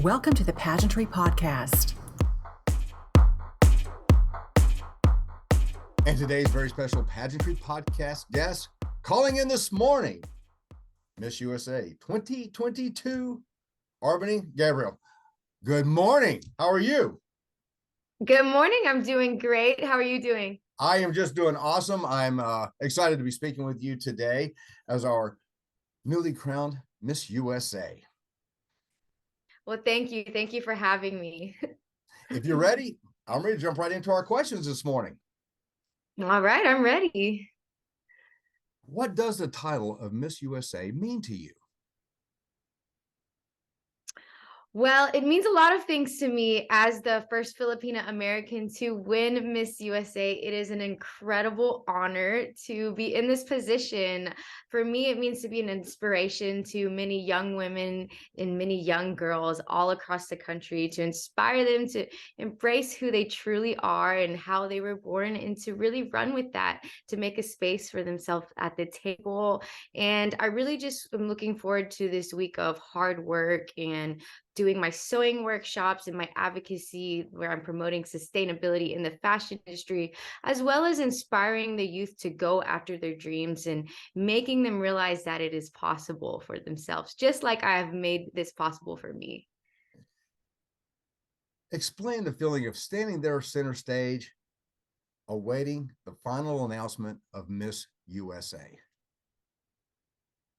Welcome to the Pageantry Podcast. And today's very special Pageantry Podcast guest calling in this morning, Miss USA 2022, Albany, Gabriel. Good morning. How are you? Good morning. I'm doing great. How are you doing? I am just doing awesome. I'm excited to be speaking with you today as our newly crowned Miss USA. Well, thank you. Thank you for having me. If you're ready, I'm ready to jump right into our questions this morning. All right, I'm ready. What does the title of Miss USA mean to you? Well, it means a lot of things to me as the first Filipina American to win Miss USA. It is an incredible honor to be in this position. For me, it means to be an inspiration to many young women and many young girls all across the country, to inspire them to embrace who they truly are and how they were born, and to really run with that, to make a space for themselves at the table. And I really just am looking forward to this week of hard work and doing my sewing workshops and my advocacy, where I'm promoting sustainability in the fashion industry, as well as inspiring the youth to go after their dreams and making them realize that it is possible for themselves, just like I have made this possible for me. Explain the feeling of standing there center stage, awaiting the final announcement of Miss USA.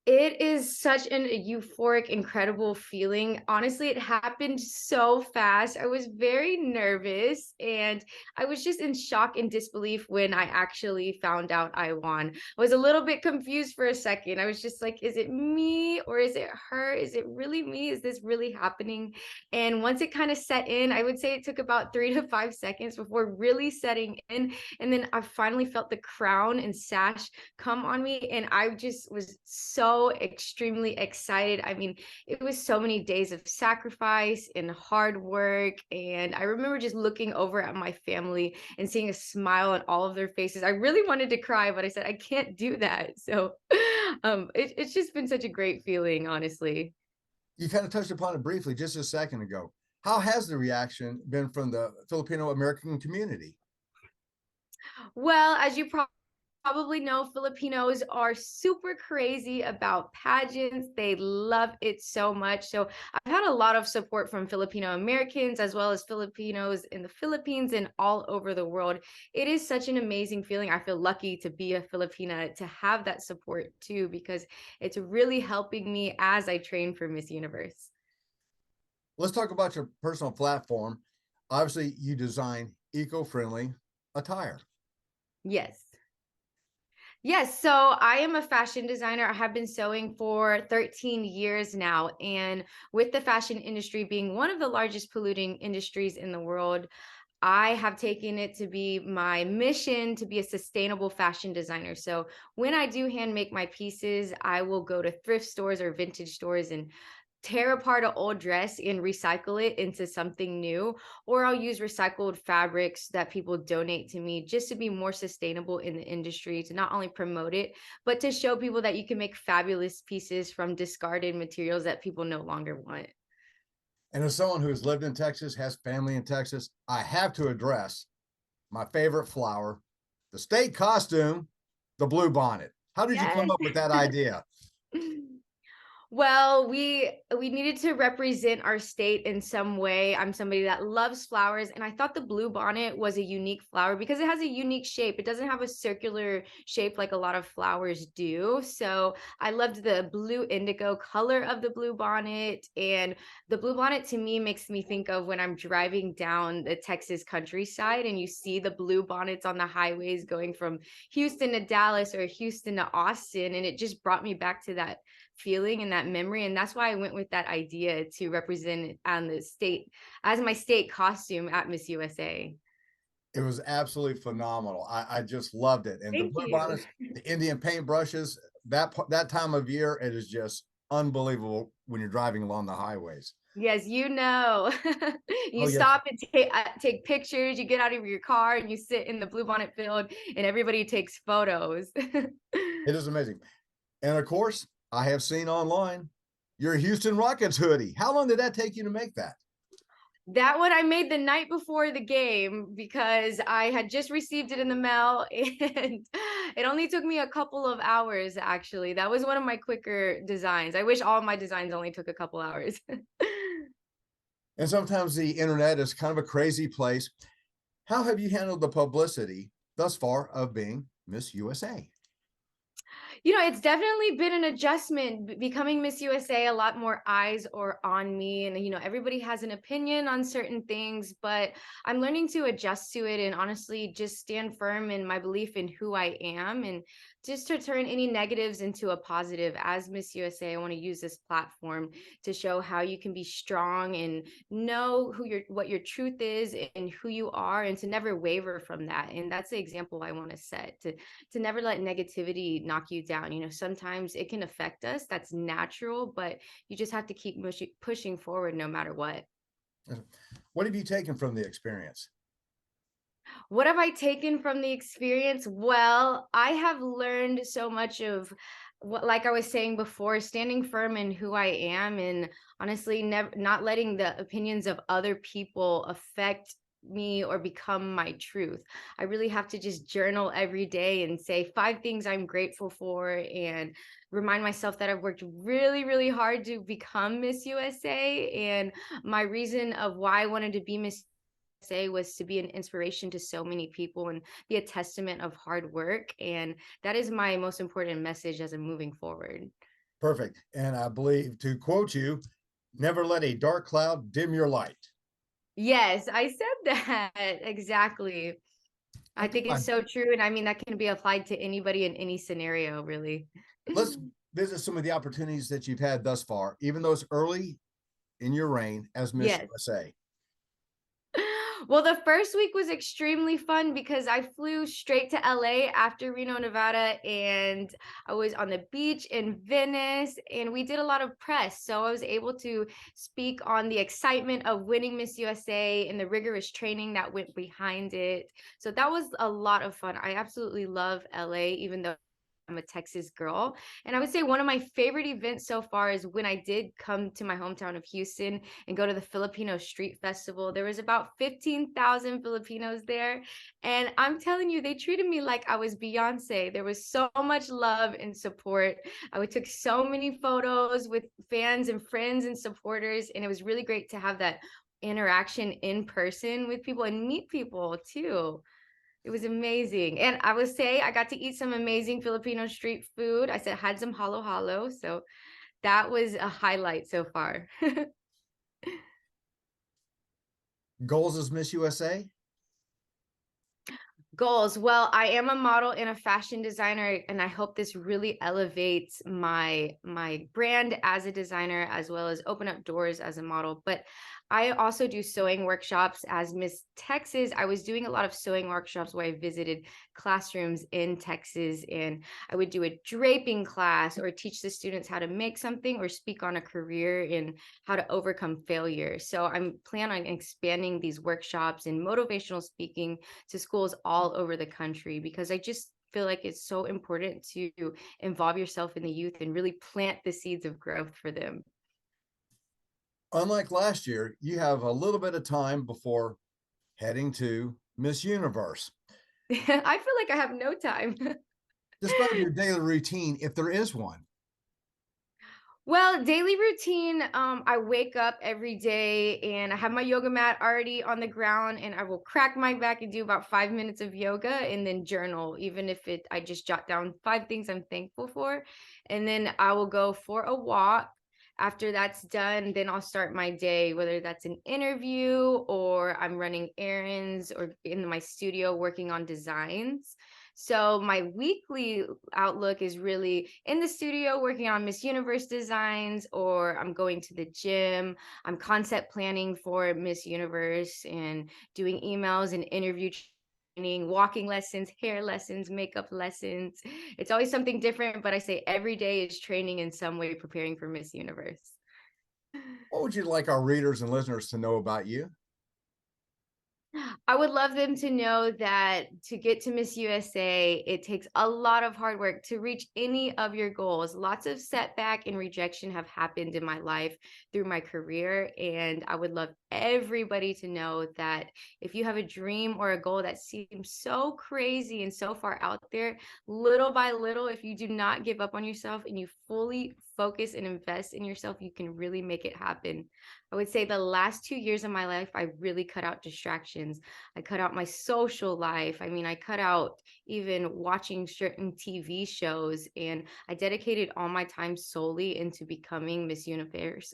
It is such an euphoric, incredible feeling. Honestly, it happened so fast. I was very nervous and I was just in shock and disbelief when I actually found out I won. I was a little bit confused for a second. I was just like, is it me or is it her? Is it really me? Is this really happening? And once it kind of set in, I would say it took about 3 to 5 seconds before really setting in. And then I finally felt the crown and sash come on me. And I just was so extremely excited. I mean, it was so many days of sacrifice and hard work. And I remember just looking over at my family and seeing a smile on all of their faces. I really wanted to cry, but I said, I can't do that. So it's just been such a great feeling, honestly. You kind of touched upon it briefly just a second ago. How has the reaction been from the Filipino American community? Well, as you probably know, Filipinos are super crazy about pageants. They love it so much. So I've had a lot of support from Filipino Americans as well as Filipinos in the Philippines and all over the world. It is such an amazing feeling. I feel lucky to be a Filipina, to have that support too, because it's really helping me as I train for Miss Universe. Let's talk about your personal platform. Obviously, you design eco-friendly attire. Yes. Yes, so I am a fashion designer. I have been sewing for 13 years now. And with the fashion industry being one of the largest polluting industries in the world, I have taken it to be my mission to be a sustainable fashion designer. So when I do hand make my pieces, I will go to thrift stores or vintage stores and tear apart an old dress and recycle it into something new, or I'll use recycled fabrics that people donate to me, just to be more sustainable in the industry, to not only promote it, but to show people that you can make fabulous pieces from discarded materials that people no longer want. And as someone who has lived in Texas, has family in Texas, I have to address my favorite flower, the state costume, the blue bonnet. How did you come up with that idea? Well, we needed to represent our state in some way. I'm somebody that loves flowers, and I thought the blue bonnet was a unique flower because it has a unique shape. It doesn't have a circular shape like a lot of flowers do. So I loved the blue indigo color of the blue bonnet, and the blue bonnet to me makes me think of when I'm driving down the Texas countryside and you see the blue bonnets on the highways going from Houston to Dallas or Houston to Austin, and it just brought me back to that feeling and that memory. And that's why I went with that idea to represent on the state as my state costume at Miss USA. It was absolutely phenomenal. I just loved it. And Thank the blue you. bonnets, the Indian paint brushes, that time of year, it is just unbelievable when you're driving along the highways. Yes, you know. You Oh, yes. stop and take pictures. You get out of your car and you sit in the blue bonnet field and everybody takes photos. It is amazing. And of course, I have seen online your Houston Rockets hoodie. How long did that take you to make that? That one I made the night before the game because I had just received it in the mail and it only took me a couple of hours, actually. That was one of my quicker designs. I wish all my designs only took a couple hours. And sometimes the internet is kind of a crazy place. How have you handled the publicity thus far of being Miss USA? It's definitely been an adjustment becoming Miss USA. A lot more eyes are on me, and everybody has an opinion on certain things, but I'm learning to adjust to it and honestly just stand firm in my belief in who I am and just to turn any negatives into a positive. As Miss USA, I want to use this platform to show how you can be strong and know what your truth is and who you are, and to never waver from that. And that's the example I want to set, to never let negativity knock you down. Sometimes it can affect us. That's natural, but you just have to keep pushing forward no matter what. What have you taken from the experience? What have I taken from the experience? Well, I have learned so much of what, like I was saying before, standing firm in who I am, and honestly, never not letting the opinions of other people affect me or become my truth. I really have to just journal every day and say 5 things I'm grateful for and remind myself that I've worked really, really hard to become Miss USA. And my reason of why I wanted to be Miss USA was to be an inspiration to so many people and be a testament of hard work. And that is my most important message as I'm moving forward. Perfect. And I believe, to quote you, never let a dark cloud dim your light. Yes, I said that. Exactly. I think it's so true. And I mean, that can be applied to anybody in any scenario, really. Let's visit some of the opportunities that you've had thus far, even though it's early in your reign as Miss Yes. USA. Well, the first week was extremely fun because I flew straight to LA after Reno, Nevada, and I was on the beach in Venice, and we did a lot of press. So I was able to speak on the excitement of winning Miss USA and the rigorous training that went behind it. So that was a lot of fun. I absolutely love LA, even though I'm a Texas girl. And I would say one of my favorite events so far is when I did come to my hometown of Houston and go to the Filipino Street Festival. There was about 15,000 Filipinos there. And I'm telling you, they treated me like I was Beyonce. There was so much love and support. I took so many photos with fans and friends and supporters. And it was really great to have that interaction in person with people and meet people too. It was amazing. And I would say I got to eat some amazing Filipino street food. I said had some halo halo. So that was a highlight so far. Goals as Miss USA? Goals. Well, I am a model and a fashion designer, and I hope this really elevates my brand as a designer, as well as open up doors as a model. But I also do sewing workshops. As Miss Texas, I was doing a lot of sewing workshops where I visited classrooms in Texas, and I would do a draping class or teach the students how to make something or speak on a career and how to overcome failure. So I'm planning on expanding these workshops and motivational speaking to schools all over the country, because I just feel like it's so important to involve yourself in the youth and really plant the seeds of growth for them. Unlike last year, you have a little bit of time before heading to Miss Universe. I feel like I have no time. Describe your daily routine, if there is one. Well, daily routine, I wake up every day and I have my yoga mat already on the ground, and I will crack my back and do about 5 minutes of yoga and then journal, even if I just jot down 5 things I'm thankful for. And then I will go for a walk. After that's done, then I'll start my day, whether that's an interview or I'm running errands or in my studio working on designs. So my weekly outlook is really in the studio working on Miss Universe designs, or I'm going to the gym. I'm concept planning for Miss Universe and doing emails and interview training, walking lessons, hair lessons, makeup lessons. It's always something different, but I say every day is training in some way, preparing for Miss Universe. What would you like our readers and listeners to know about you? I would love them to know that to get to Miss USA, it takes a lot of hard work to reach any of your goals. Lots of setback and rejection have happened in my life through my career. And I would love everybody to know that if you have a dream or a goal that seems so crazy and so far out there, little by little, if you do not give up on yourself and you fully focus and invest in yourself, you can really make it happen. I would say the last 2 years of my life, I really cut out distractions. I cut out my social life. I mean, I cut out even watching certain TV shows, and I dedicated all my time solely into becoming Miss Universe,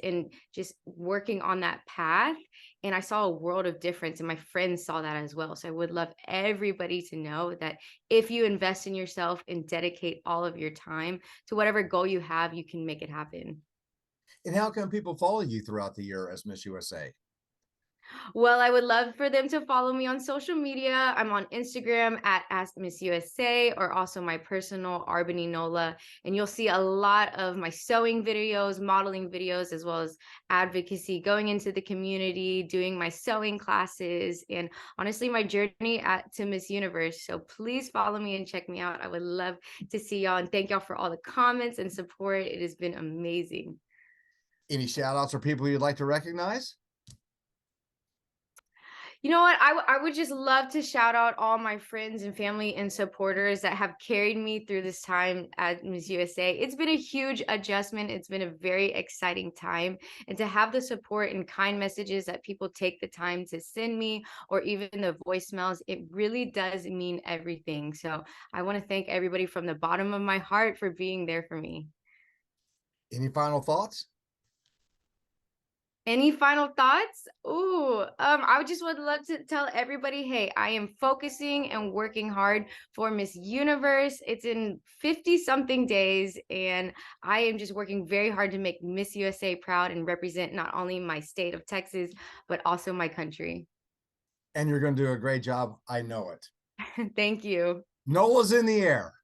and just working on that path. And I saw a world of difference, and my friends saw that as well. So I would love everybody to know that if you invest in yourself and dedicate all of your time to whatever goal you have, you can make it happen. And how can people follow you throughout the year as Miss USA? Well, I would love for them to follow me on social media. I'm on Instagram at Ask Miss USA, or also my personal Arbany Nola. And you'll see a lot of my sewing videos, modeling videos, as well as advocacy, going into the community, doing my sewing classes, and honestly, my journey to Miss Universe. So please follow me and check me out. I would love to see y'all, and thank y'all for all the comments and support. It has been amazing. Any shout outs or people you'd like to recognize? You know what? I would just love to shout out all my friends and family and supporters that have carried me through this time at Miss USA. It's been a huge adjustment. It's been a very exciting time. And to have the support and kind messages that people take the time to send me, or even the voicemails, it really does mean everything. So I want to thank everybody from the bottom of my heart for being there for me. Any final thoughts? Any final thoughts? I just would love to tell everybody, hey, I am focusing and working hard for Miss Universe. It's in 50 something days, and I am just working very hard to make Miss USA proud and represent not only my state of Texas, but also my country. And you're going to do a great job. I know it. Thank you. Nola's in the air.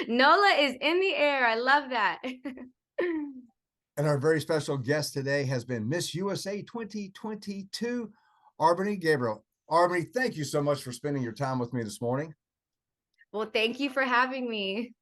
Nola is in the air. I love that. And our very special guest today has been Miss USA 2022, Arbany Gabriel. Arbany, thank you so much for spending your time with me this morning. Well, thank you for having me.